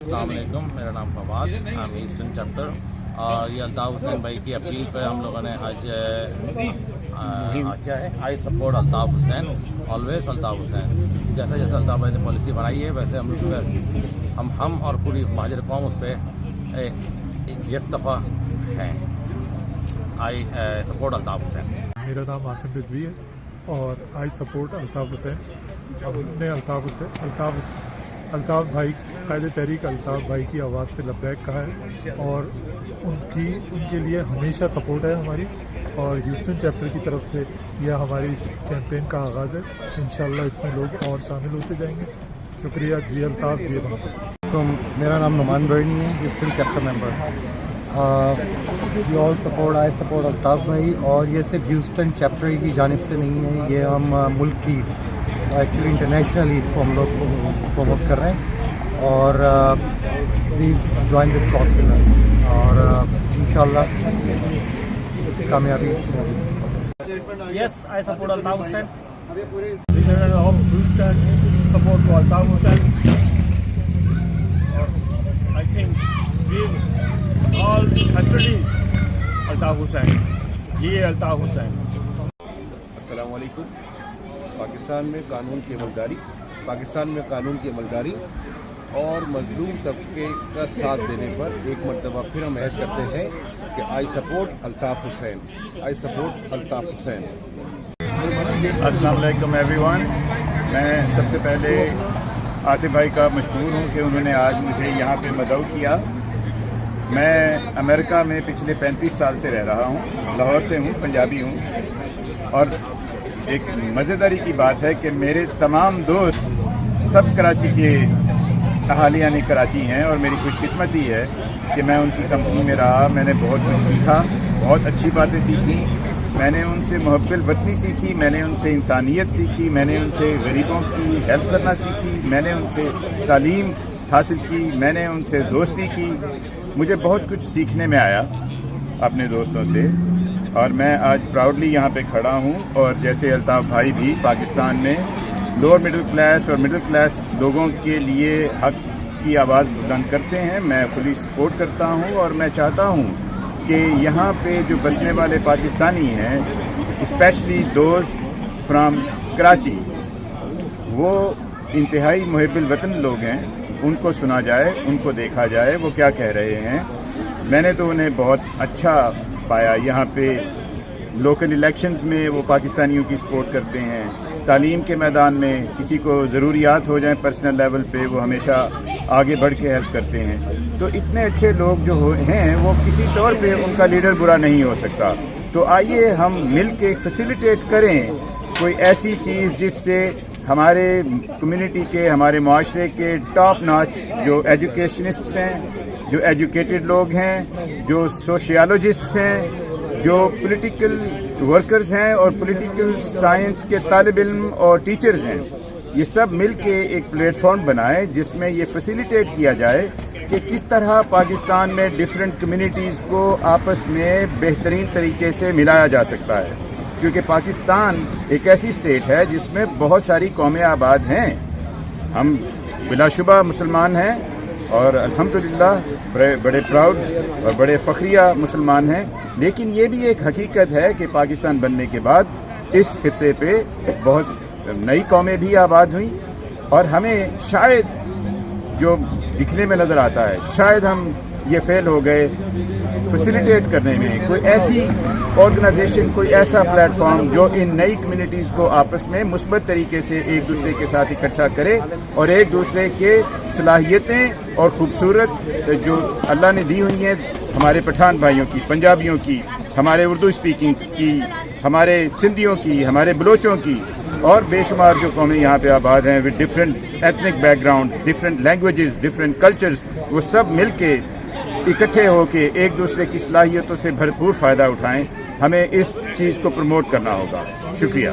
السلام علیکم، میرا نام فواد، ہم ایسٹرن چیپٹر اور یہ الطاف حسین بھائی کی اپیل پہ ہم لوگوں نے آج کیا ہے I support Altaf Hussain, always Altaf Hussain. جیسے جیسے الطاف بھائی نے پالیسی بنائی ہے ویسے ہم اس پہ ہم اور پوری مہاجر قوم اس پہ یک دفعہ ہیں. آئی سپورٹ الطاف حسین. میرا نام آصف رضوی ہے اور آئی سپورٹ الطاف حسین. ہم نے الطاف بھائی قائد تحریک الطاف بھائی کی آواز پہ لبیک کہا ہے اور ان کے لیے ہمیشہ سپورٹ ہے ہماری. اور ہیوسٹن چیپٹر کی طرف سے یہ ہماری کیمپین کا آغاز ہے. انشاءاللہ اس میں لوگ اور شامل ہوتے جائیں گے. شکریہ. جی الطاف جی بہت. میرا نام نعمان برنی ہے، Houston chapter member. We all support I support Altaf بھائی. اور یہ صرف ہیوسٹن چیپٹر کی جانب سے نہیں ہے، یہ ہم ملک کی ایکچولی انٹرنیشنلی اس کو ہم لوگ پروموٹ کر رہے ہیں. اور please join this cause with us اور انشاءاللہ کامیابی. Yes, I support Altaf Hussain. This is our Houston support to Altaf Hussain. I think we all custody Altaf Hussain. Ye Altaf Hussain. السلام علیکم. پاکستان میں قانون کی عملداری اور مظلوم طبقے کا ساتھ دینے پر ایک مرتبہ پھر ہم عہد کرتے ہیں کہ I support Altaf Hussain. I support Altaf Hussain. السلام علیکم ایوری ون. میں سب سے پہلے عاطف بھائی کا مشکور ہوں کہ انہوں نے آج مجھے یہاں پہ مدعو کیا. میں امریکہ میں پچھلے 35 سال سے رہ رہا ہوں، لاہور سے ہوں، پنجابی ہوں. اور ایک مزیداری کی بات ہے کہ میرے تمام دوست سب کراچی کے اہالیان کراچی ہیں اور میری خوش قسمتی ہے کہ میں ان کی کمپنی میں رہا. میں نے بہت کچھ سیکھا، بہت اچھی باتیں سیکھیں. میں نے ان سے محب الوطنی سیکھی، میں نے ان سے انسانیت سیکھی، میں نے ان سے غریبوں کی ہیلپ کرنا سیکھی، میں نے ان سے تعلیم حاصل کی، میں نے ان سے دوستی کی. مجھے بہت کچھ سیکھنے میں آیا اپنے دوستوں سے. اور میں آج پراؤڈلی یہاں پہ کھڑا ہوں. اور جیسے الطاف بھائی بھی پاکستان میں لوور مڈل کلاس اور مڈل کلاس لوگوں کے لیے حق کی آواز بلند کرتے ہیں، میں فلی سپورٹ کرتا ہوں. اور میں چاہتا ہوں کہ یہاں پہ جو بسنے والے پاکستانی ہیں، اسپیشلی دوز فرام کراچی، وہ انتہائی محب الوطن لوگ ہیں. ان کو سنا جائے، ان کو دیکھا جائے وہ کیا کہہ رہے ہیں. میں نے تو انہیں بہت اچھا پایا. یہاں پہ لوکل الیکشنز میں وہ پاکستانیوں کی سپورٹ کرتے ہیں. تعلیم کے میدان میں کسی کو ضروریات ہو جائیں پرسنل لیول پہ، وہ ہمیشہ آگے بڑھ کے ہیلپ کرتے ہیں. تو اتنے اچھے لوگ جو ہیں وہ کسی طور پہ ان کا لیڈر برا نہیں ہو سکتا. تو آئیے ہم مل کے فیسیلیٹیٹ کریں کوئی ایسی چیز جس سے ہمارے کمیونٹی کے، ہمارے معاشرے کے ٹاپ ناچ جو ایجوکیشنسٹس ہیں، جو ایجوکیٹڈ لوگ ہیں، جو سوشیالوجسٹس ہیں، جو پولیٹیکل ورکرز ہیں اور پولیٹیکل سائنس کے طالب علم اور ٹیچرز ہیں، یہ سب مل کے ایک پلیٹ فارم بنائیں جس میں یہ فیسیلیٹیٹ کیا جائے کہ کس طرح پاکستان میں ڈیفرنٹ کمیونٹیز کو آپس میں بہترین طریقے سے ملایا جا سکتا ہے. کیونکہ پاکستان ایک ایسی اسٹیٹ ہے جس میں بہت ساری قومیں آباد ہیں. ہم بلا شبہ مسلمان ہیں اور الحمدللہ بڑے پراؤڈ اور بڑے فخریہ مسلمان ہیں. لیکن یہ بھی ایک حقیقت ہے کہ پاکستان بننے کے بعد اس خطے پہ بہت نئی قومیں بھی آباد ہوئیں. اور ہمیں شاید جو دکھنے میں نظر آتا ہے، شاید ہم یہ فیل ہو گئے فیسیلیٹیٹ کرنے میں. کوئی ایسی آرگنائزیشن، کوئی ایسا پلیٹ فارم جو ان نئی کمیونٹیز کو آپس میں مثبت طریقے سے ایک دوسرے کے ساتھ اکٹھا کرے اور ایک دوسرے کے صلاحیتیں اور خوبصورت جو اللہ نے دی ہوئی ہیں ہمارے پٹھان بھائیوں کی، پنجابیوں کی، ہمارے اردو اسپیکنگ کی، ہمارے سندھیوں کی، ہمارے بلوچوں کی، اور بے شمار جو قومیں یہاں پہ آباد ہیں with different ethnic back ground, different languages, different cultures, وہ سب مل کے اکٹھے ہو کے ایک دوسرے کی صلاحیتوں سے بھرپور فائدہ اٹھائیں. ہمیں اس چیز کو پروموٹ کرنا ہوگا. شکریہ.